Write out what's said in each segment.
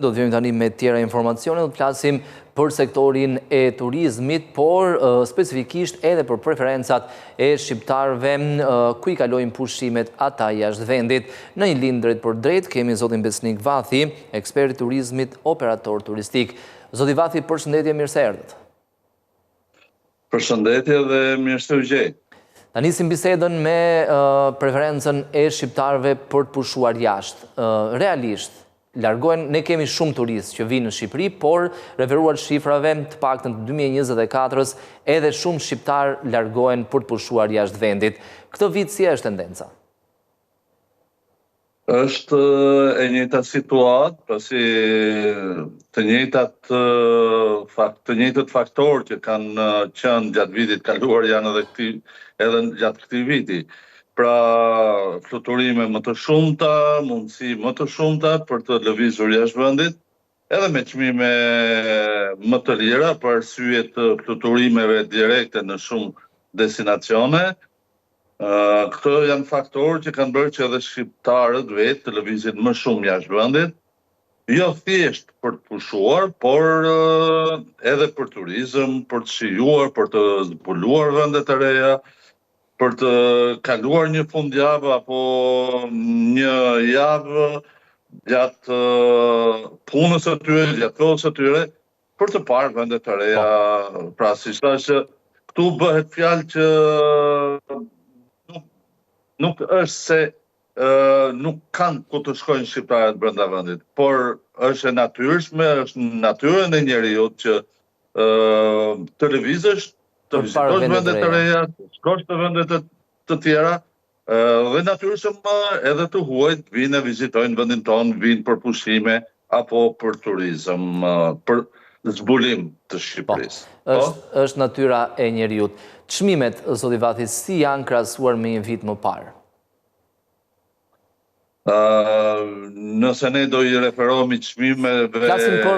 Do të vjemi tani me tjera informacione, do të flasim për sektorin e turizmit, por specifikisht edhe për preferencat e shqiptarve ku i kalojnë pushimet ata jashtë vendit. Në një linë drejt për drejt, kemi zotin Besnik Vathi, ekspert i turizmit, operator turistik. Zoti Vathi, përshëndetje, mirë se erdhët. Përshëndetje dhe mirë se u gjej. Ta nisim bisedën me preferencën e shqiptarve për të pushuar jashtë. Realisht, ne kemi shumë turistë që vinë në Shqipëri, por referuar shifrave të paktën të 2024-ës, edhe shumë shqiptar largohen për të pushuar jashtë vendit. Këtë vit si është tendenca? Është e njëjta situatë, pasi të njëjtët faktorë që kanë qenë gjatë vitit kaluar janë edhe gjatë këtij viti. Pra fluturime më të shumta, mundësi më të shumta për të lëvizur jashtë vendit, edhe me çmime më të lira për arsye të fluturimeve direkte në shumë destinacione. Këto janë faktorë që kanë bërë që edhe shqiptarët vetë të lëvizin më shumë jashtë vendit, jo thjesht për të pushuar, por edhe për turizëm, për të shijuar, për të zbuluar vende të reja, për të kaluar një fundjavë apo një javë gjatë punës së tyre, gjatë kohës së tyre, për të parë vende të reja. Pra si thash, këtu bëhet fjalë që nuk është se nuk kanë ku të shkojnë shqiptarët brenda vendit, por është e natyrshme, është në natyrën e njeriut që të lëvizësh, të vizitosh vende të reja, të shkosh të vende të tjera, dhe natyrshëm edhe të huajt vinë e vizitojnë vendin tonë, vinë për pushime apo për turizëm, për zbulim të Shqipërisë. Është natyra e njeriut. Çmimet, zoti Vathi, si janë krahasuar me një vit më parë? Nëse ne do i referohemi çmimeve... Flasim për,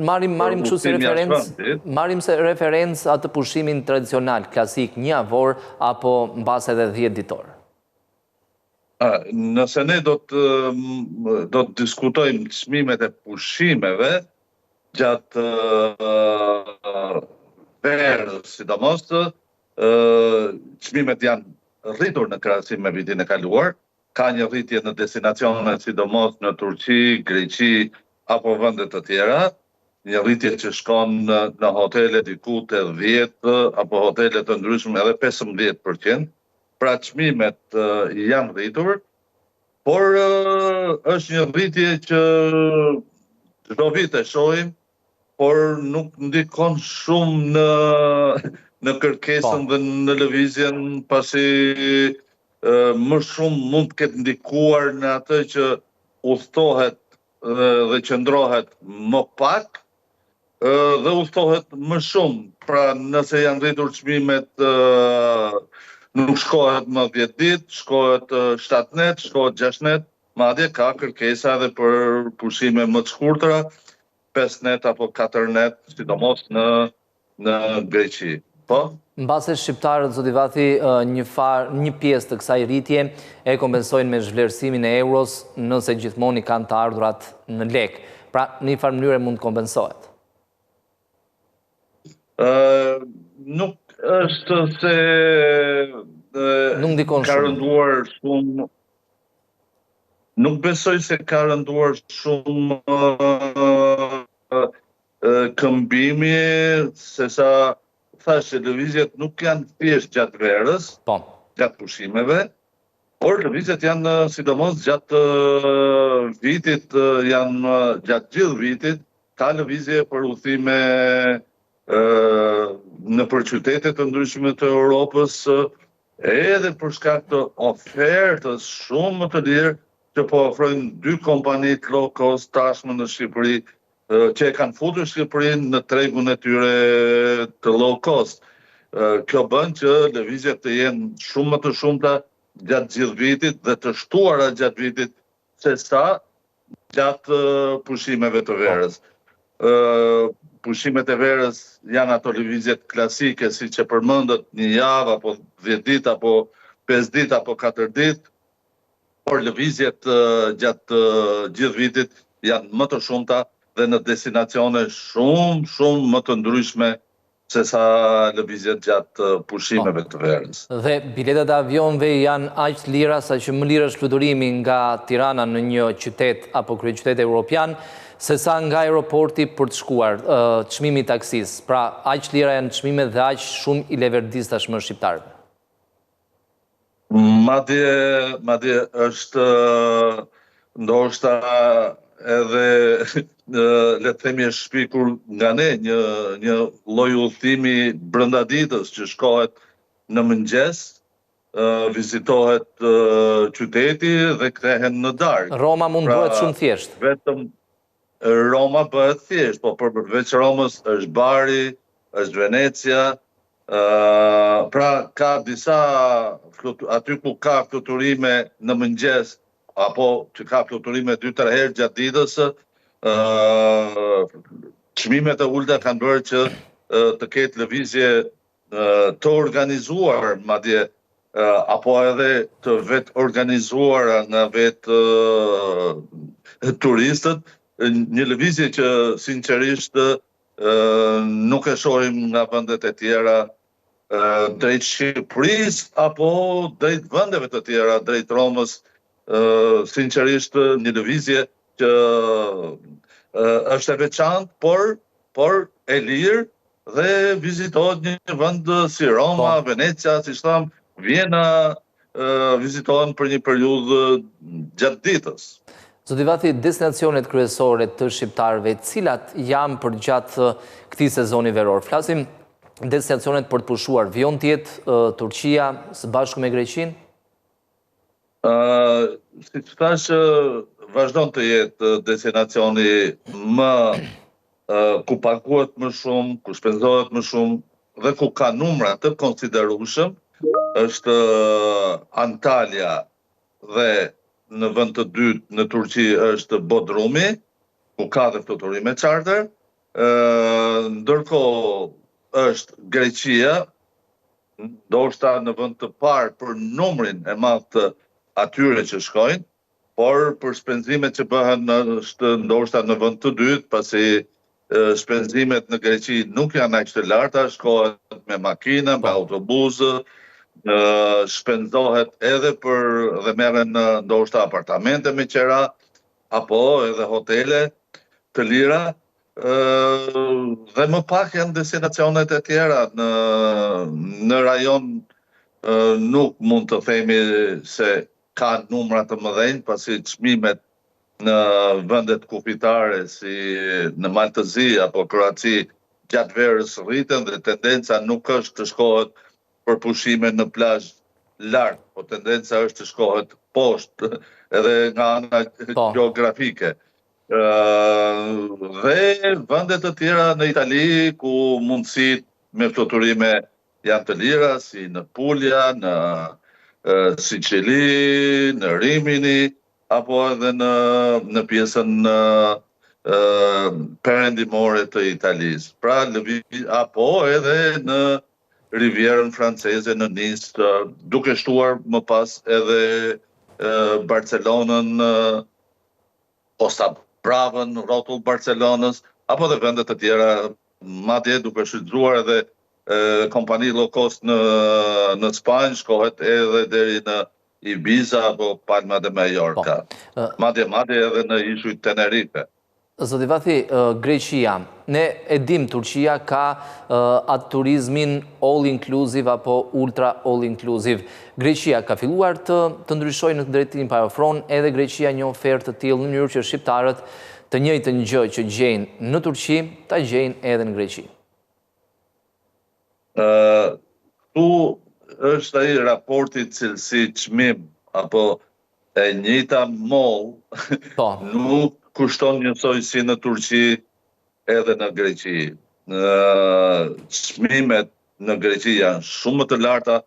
marim kështu si referencë, marim se referencë atë pushimin tradicional, klasik, një javor, apo mbas edhe 10 ditor. Nëse ne do të diskutojmë çmimet e pushimeve, gjatë verës, sidomos, çmimet janë rritur në krahasim me vitin e kaluar, ka një rritje në destinacione, sidomos në Turqi, Greqi apo vende të tjera, një rritje që shkon në hotele diku te 10 apo hotele të ndryshme edhe 15%. Pra çmimet janë rritur, por është një rritje që çdo vit e shohim, por nuk ndikon shumë në kërkesën dhe në lëvizjen, pasi më shumë mund të ketë ndikuar në atë që udhtohet dhe qëndrohet më pak dhe udhtohet më shumë. Pra nëse janë rritur çmimet, nuk shkohet më 10 ditë, shkohet 7 net, shkohet 6 net, madje ka kërkesa edhe për pushime më të shkurtra, 5 net apo 4 net, sidomos në Greqi. Mbase shqiptarët, zoti Vathi, një pjesë të kësaj rritje e kompensojnë me zhvlerësimin e euros nëse gjithmonë i kanë të ardhurat në lek. Pra, në një farë mënyrë mund të kompensohet? Nuk është se ka rënduar shumë. Nuk besoj se ka rënduar shumë këmbimi, se sa thashë lëvizjet nuk janë thjesht gjatë verës, gjatë pushimeve, por lëvizjet janë sidomos gjatë vitit, janë gjatë gjithë vitit, ka lëvizje për udhime në qytete të ndryshme të Europës, edhe për shkak të ofertës shumë më të lirë që po ofrojnë 2 kompanit low cost tashmë në Shqipëri, që e kanë futur Shqipërinë në tregun e tyre të low cost. Kjo bën që lëvizjet të jenë shumë më të shumta gjatë gjithë vitit dhe të shtuara gjatë vitit se sa gjatë pushimeve të verës. Pushimet e verës janë ato lëvizjet klasike, siç e përmendët, një javë apo 10 ditë apo 5 ditë apo 4 ditë, por lëvizjet gjatë gjithë vitit janë më të shumta dhe në destinacione shumë më të ndryshme se sa lëvizjet gjatë pushimeve të verës. Dhe biletat e avionëve janë aq të lira sa që më lirë është fluturimi nga Tirana në një qytet apo kryeqytet evropian, se sa nga aeroporti për të shkuar, çmimi i taksis. Pra, aq lira janë çmimet dhe aq shumë i leverdis tashmë shqiptarëve. Madje është ndoshta edhe le të themi e shpikur nga ne një lloj udhëtimi brenda ditës që shkohet në mëngjes, vizitohet qyteti dhe kthehen në darkë. Roma mund bëhet shumë thjesht. Vetëm Roma bëhet thjesht, po përveç Romës është Bari, është Venecia. Pra ka disa aty ku ka fluturime në mëngjes apo që ka fluturime 2-3 herë gjatë ditës, çmimet e ulta kanë bërë që të ketë lëvizje të organizuar madje apo edhe të vetë organizuara nga vetë turistët, një lëvizje që sinqerisht nuk e shohim nga vendet e tjera drejt Shqipërisë apo drejt vendeve të tjera, drejt Romës, sinqerisht një lëvizje që është e veçantë, por e lirë dhe vizitohet një vend si Roma, Venecia, si tham, Vjena, vizitohen për një periudhë gjatë ditës. Zoti Vathi, destinacionet kryesore të shqiptarëve, cilat janë për gjatë këtij sezoni veror? Flasim destinacionet për të pushuar, vjon të jetë Turqia së bashku me Greqinë? Si që thash, vazhdon të jetë destinacioni ku paguhet më shumë, ku shpenzohet më shumë dhe ku ka numra të konsiderueshëm, është Antalya dhe në vend të dytë në Turqi është Bodrumi, ku ka dhe fluturime charter, ndërkohë është Greqia, ndoshta në vend të parë për numrin e madh të atyre që shkojnë, por për shpenzimet që bëhen është ndoshta në vend të dytë, pasi shpenzimet në Greqi nuk janë aq të larta, shkohet me makina, me autobusë, shpenzohet edhe dhe merren ndoshta apartamente me qera, apo edhe hotele të lira, dhe më pak janë destinacionet e tjera në rajon. Nuk mund të themi se ka numra të mëdhenj, pasi çmimet në vendet kufitare si në Maltëzi apo Kroaci gjatë verës rriten dhe tendenca nuk është të shkohet për pushime në plazh lart, po tendenca është të shkohet poshtë edhe nga ana gjeografike. Dhe vendet të tjera në Itali ku mundësitë me fluturime janë të lira, si në Puglia, në Sicili, në Rimini, apo edhe në pjesën perëndimore të Italisë. Pra, apo edhe në Rivierën franceze në Nice, duke shtuar më pas edhe Barcelonën, Costa Bravën, rrotull Barcelonës, apo dhe vendet të tjera, madje duke shfrytzuar edhe kompani low cost në Spanjë, shkohet edhe deri në Ibiza apo Palma de Mallorca. Madje edhe në ishujt Tenerife. Zoti Vathi, Greqia, ne e dim Turqia ka atë turizmin all inclusive apo ultra all inclusive. Greqia ka filluar të ndryshojë në drejtim, pa ofron edhe Greqia një ofertë të tillë në mënyrë që shqiptarët të njëjtën gjë që gjejnë në Turqi, ta gjejnë edhe në Greqi. Tu është ai raporti cilësi çmim apo e njëjta moll nuk kushton njësoj si në Turqi edhe në Greqi. Çmimet në Greqi janë shumë më të larta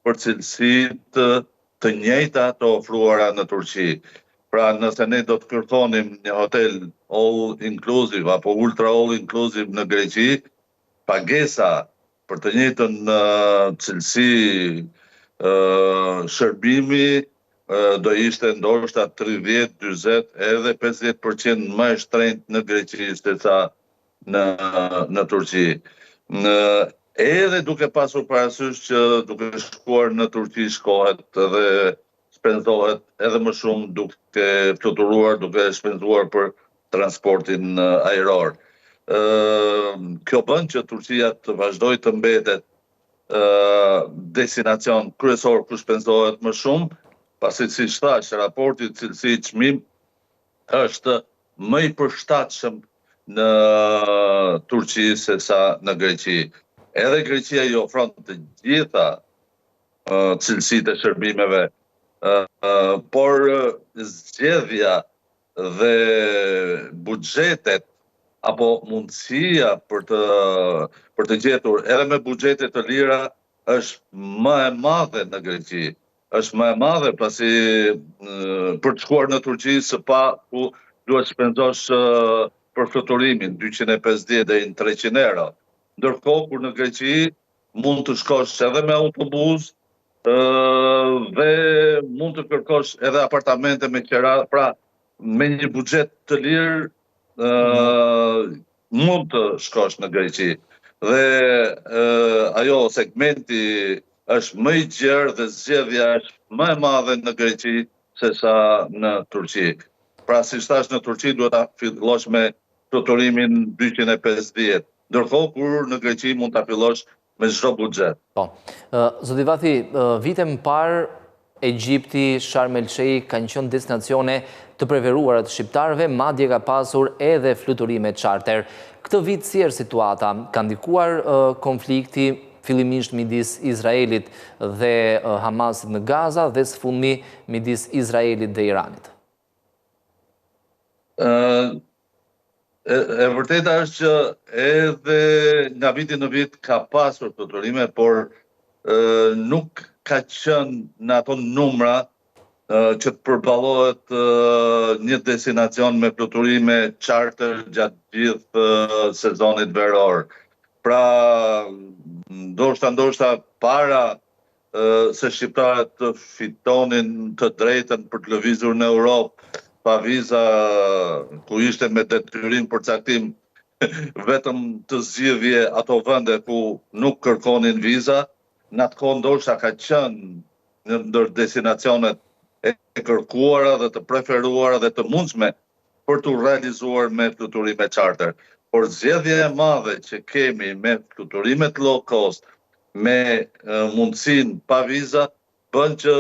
për cilësitë të njëjta të ofruara në Turqi. Pra nëse ne do të kërkonim një hotel all inclusive apo ultra all inclusive në Greqi, pagesa për të njëjtën cilësi shërbimi do ishte ndoshta 30, 40 edhe 50% më e shtrenjtë në Greqi se sa në Turqi. Edhe duke pasur parasysh që duke shkuar në Turqi shkohet edhe shpenzohet edhe më shumë duke fluturuar, duke shpenzuar për transportin ajror. Kjo bën që Turqia të vazhdoj të mbetet destinacion kryesor ku shpenzohet më shumë, pasi si thash, raporti cilësi çmim është më i përshtatshëm në Turqi se sa në Greqi. Edhe Greqia i ofron të gjitha cilësitë e shërbimeve, por zgjedhja dhe buxhetet apo mundësia për të gjetur edhe me buxhete të lira është më e madhe në Greqi. Është më e madhe pasi për të shkuar në Turqi së pa ku duhet shpenzosh për fluturimin 250 deri në 300 euro. Ndërkohë kur në Greqi mund të shkosh edhe me autobus dhe mund të kërkosh edhe apartamente me qira, pra me një buxhet të lirë mund të shkosh në Greqi. Dhe ajo segmenti është më i gjerë dhe zgjedhja është më e madhe në Greqi se sa në Turqi. Pra si thash, në Turqi duhet ta fillosh me fluturimin 250, ndërkohë kur në Greqi mund ta fillosh me çdo buxhet. Po. Zoti Vathi, vite më parë Egjipti, Sharm el Sheikh kanë qenë destinacione të preferuara të shqiptarëve, madje ka pasur edhe fluturime charter. Këtë vit si është situata? Ka ndikuar konflikti fillimisht midis Izraelit dhe Hamasit në Gaza dhe së fundmi midis Izraelit dhe Iranit? E vërteta është që edhe nga viti në vit ka pasur fluturime, por nuk ka qenë në ato numra që të përballohet një destinacion me fluturime charter gjatë gjithë sezonit veror. Pra, ndoshta para se shqiptarët të fitonin të drejtën për të lëvizur në Europë pa viza, ku ishte me detyrim për caktim vetëm të zgjidhje ato vende ku nuk kërkonin viza, në atë kohë ndoshta ka qenë në ndër destinacionet e kërkuara dhe të preferuara dhe të mundshme për të realizuar me fluturime charter. Por zgjedhja e madhe që kemi me fluturimet low cost, me mundësinë pa viza, bën që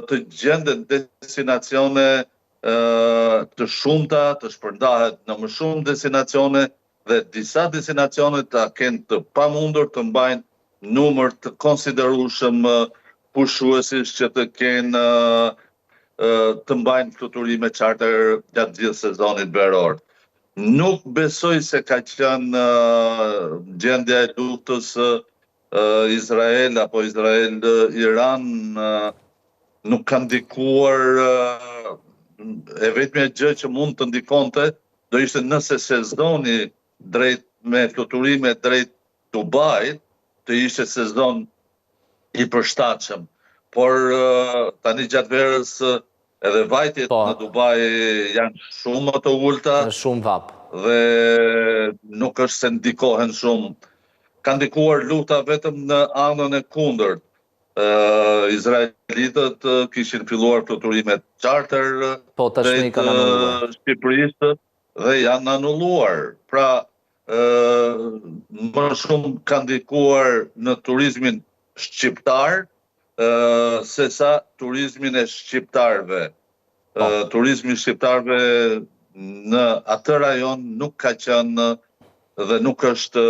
të gjenden destinacione të shumta, të shpërndahet në më shumë destinacione dhe disa destinacione të kenë të pamundur të mbajnë numër të konsiderueshëm pushuesish që të kenë të mbajnë fluturime charter gjatë gjithë sezonit veror. Nuk besoj se ka qenë gjendja e luftës Izrael apo Izrael-Iran nuk ka ndikuar. E vetmja gjë që mund të ndikonte do ishte nëse sezoni drejt me fluturime drejt Dubait të ishte sezon i përshtatshëm. Por tani gjatë verës edhe vajtjet në Dubai janë shumë më të ulta. Shumë vap. Dhe nuk është se ndikohen shumë. Ka ndikuar lufta vetëm në anën e kundërt. Izraelitët kishin filluar fluturimet charter drejt Shqipërisë dhe janë anulluar. Pra, më shumë ka ndikuar në turizmin shqiptar se sa turizmin e shqiptarëve. Turizmi shqiptarëve në atë rajon nuk ka qenë dhe nuk është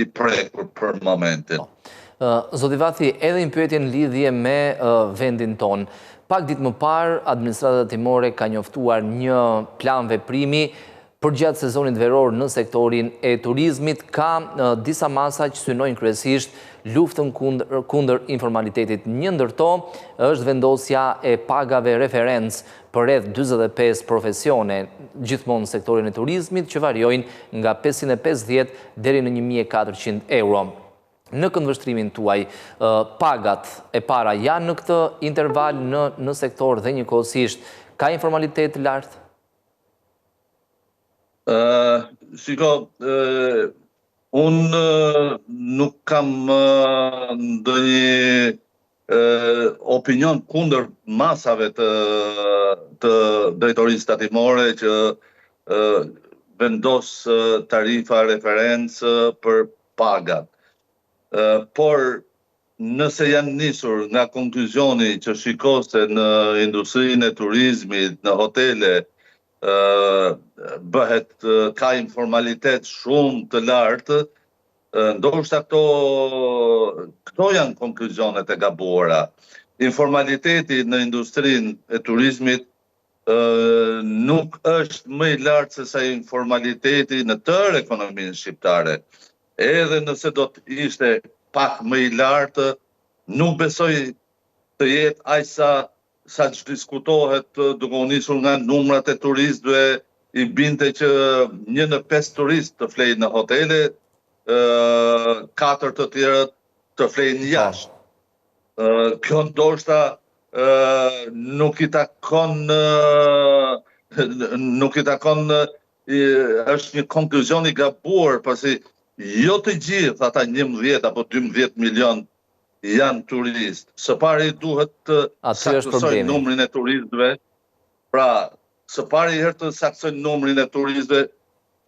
i prekur për momentin. Zoti Vathi, edhe një pyetje në lidhje me vendin tonë. Pak ditë më parë, administrata timore ka njoftuar një plan veprimi për gjatë sezonit veror në sektorin e turizmit. Ka disa masa që synojnë kryesisht luftën kundër informalitetit. Një ndërto është vendosja e pagave referencë për rreth 45 profesione gjithmonë në sektorin e turizmit që variojnë nga 550 deri në 1400 euro. Në këndvështrimin tuaj, pagat e para janë në këtë interval në sektor dhe njëkohësisht, ka informalitet të lartë? Shiko, unë nuk kam ndonjë opinion kundër masave të drejtorisë tatimore që vendos tarifa referencë për pagat. Por nëse janë nisur nga konkluzioni që shikose në industrinë e turizmit, në hotele, ka informalitet shumë të lartë, ndoshta këto janë konkluzionet e gabuara. Informaliteti në industrinë e turizmit nuk është më i lartë se sa informaliteti në tërë ekonominë shqiptare. Edhe nëse do të ishte pak më i lartë, nuk besoj të jetë aq sa që diskutohet duke u nisur nga numrat e turistëve, i binte që 1 në 5 turistë të flejnë në hotele, 4 të tjerët të flejnë jashtë. Kjo ndoshta nuk i takon është një konkluzion i gabuar, pasi jo të gjithë ata 11 apo 12 milion janë turistë. Së pari duhet të saktësojnë numrin e turistëve. Pra, së pari herë të saktësojnë numrin e turistëve,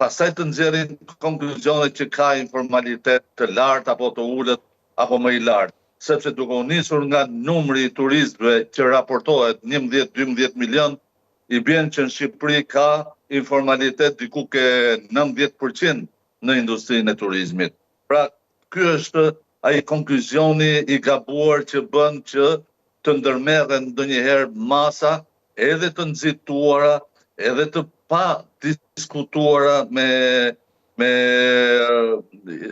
pastaj të nxjerrin konkluzionet që ka informalitet të lartë apo të ulët apo më i lartë. Sepse duke u nisur nga numri i turistëve që raportohet 11-12 milion, i bën që në Shqipëri ka informalitet diku ke 90% në industrinë e turizmit. Pra, ky është ai konkluzioni i gabuar që bën që të ndërmerren ndonjëherë masa edhe të nxituara, edhe të pa diskutuara me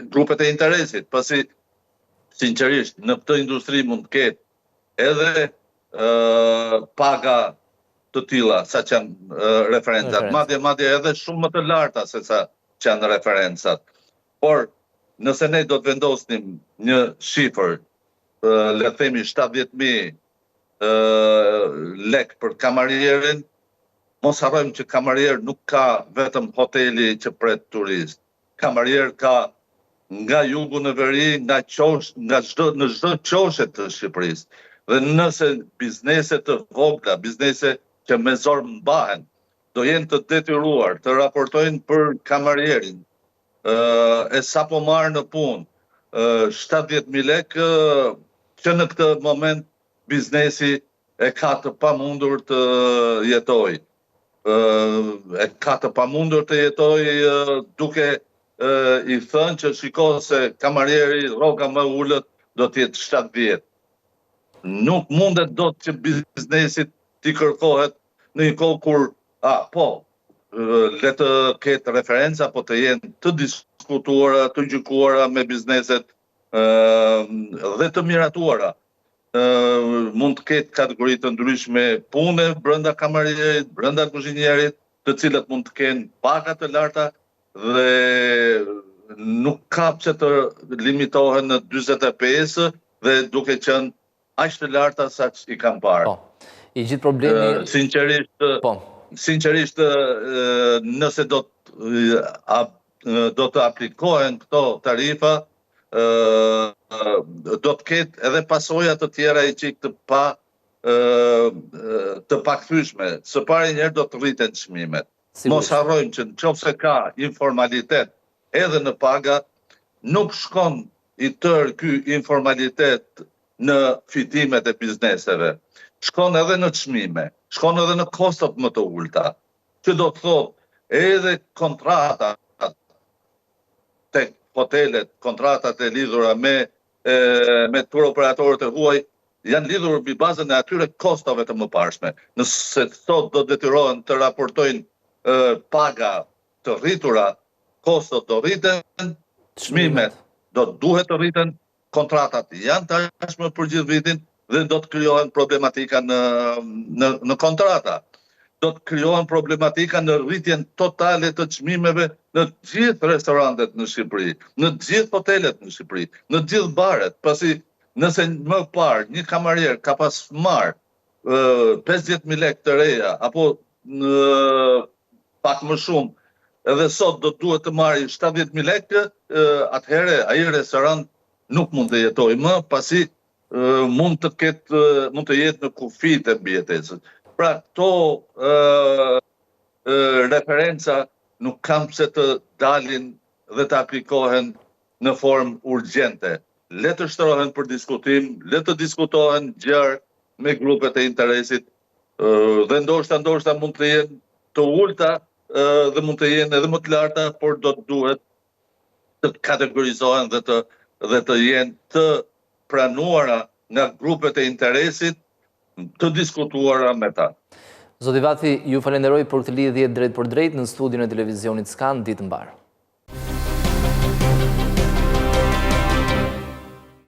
grupet e interesit, pasi sinqerisht në këtë industri mund të ketë edhe paga të tilla sa që janë referencat, madje edhe shumë më të larta se sa që janë referencat. Por nëse ne do të vendosnim një shifër, le të themi 70.000 lek për kamarierin, mos harrojmë që kamarier nuk ka vetëm hoteli që pret turist. Kamarier ka nga jugu në veri, në çdo qoshe të Shqipërisë. Dhe nëse biznese të vogla, biznese që me zor mbahen, do jenë të detyruar të raportojnë për kamarierin, e sa po marrë në punë 70.000 lekë, që në këtë moment biznesi e ka të pamundur të jetoj. E ka të pamundur të jetoj duke i thënë që shiko se kamarieri rroga më ullët do t'jetë 70. Nuk mundet do të që biznesit t'i kërkohet në një kohë kur, le të ketë referenca, po të jenë të diskutuara, të gjykuara me bizneset dhe të miratuara. Mund të ketë kategori të ndryshme pune brenda kamarierit, brenda kuzhinierit, të cilët mund të kenë paga të larta dhe nuk ka pse të limitohen në 45 dhe duke qenë aq të larta sa që i kam parë. I gjithë problemi... Sinqerisht, nëse do të aplikohen këto tarifa, do të ketë edhe pasoja të tjera i qik të pakthyeshme. Së pari njerë do të rriten çmimet. Mos harrojmë që nëse ka informalitet edhe në paga, nuk shkon i tërë ky informalitet në fitimet e bizneseve. Shkon edhe në çmime, shkon edhe në kostot më të ulta, që do të thotë edhe kontratat tek hotelet, kontratat e lidhura me turoperatorët e huaj, janë lidhur mbi bazën e atyre kostave të mëparshme. Nëse sot do detyrohen të raportojnë paga të rritura, kostot do rriten, çmimet do duhet të rriten, kontratat janë tashmë për gjithë vitin dhe do të krijohen problematika në kontrata. Do të krijohen problematika në rritjen totale të çmimeve në gjithë restorantet në Shqipëri, në gjithë hotelet në Shqipëri, në gjithë baret, pasi nëse më parë një kamarier ka pas marrë 50.000 lekë të reja, apo pak më shumë, edhe sot do duhet të marrë 70.000 lekë, atëhere ai restorant nuk mund të jetoj më, pasi mund të jetë në kufit e mbijetesës. Pra, këto referenca nuk kam se të dalin dhe të aplikohen në formë urgjente. Le të shtrohen për diskutim, le të diskutohen gjërë me grupet e interesit, dhe ndoshta mund të jenë të ulta dhe mund të jenë edhe më të larta, por do të duhet të kategorizohen dhe të jenë të pranuara nga grupet e interesit, të diskutuara me ta. Zoti Vathi, ju falenderoj për këtë lidhje drejt për drejt në studion e televizionit Skan, ditë mbarë.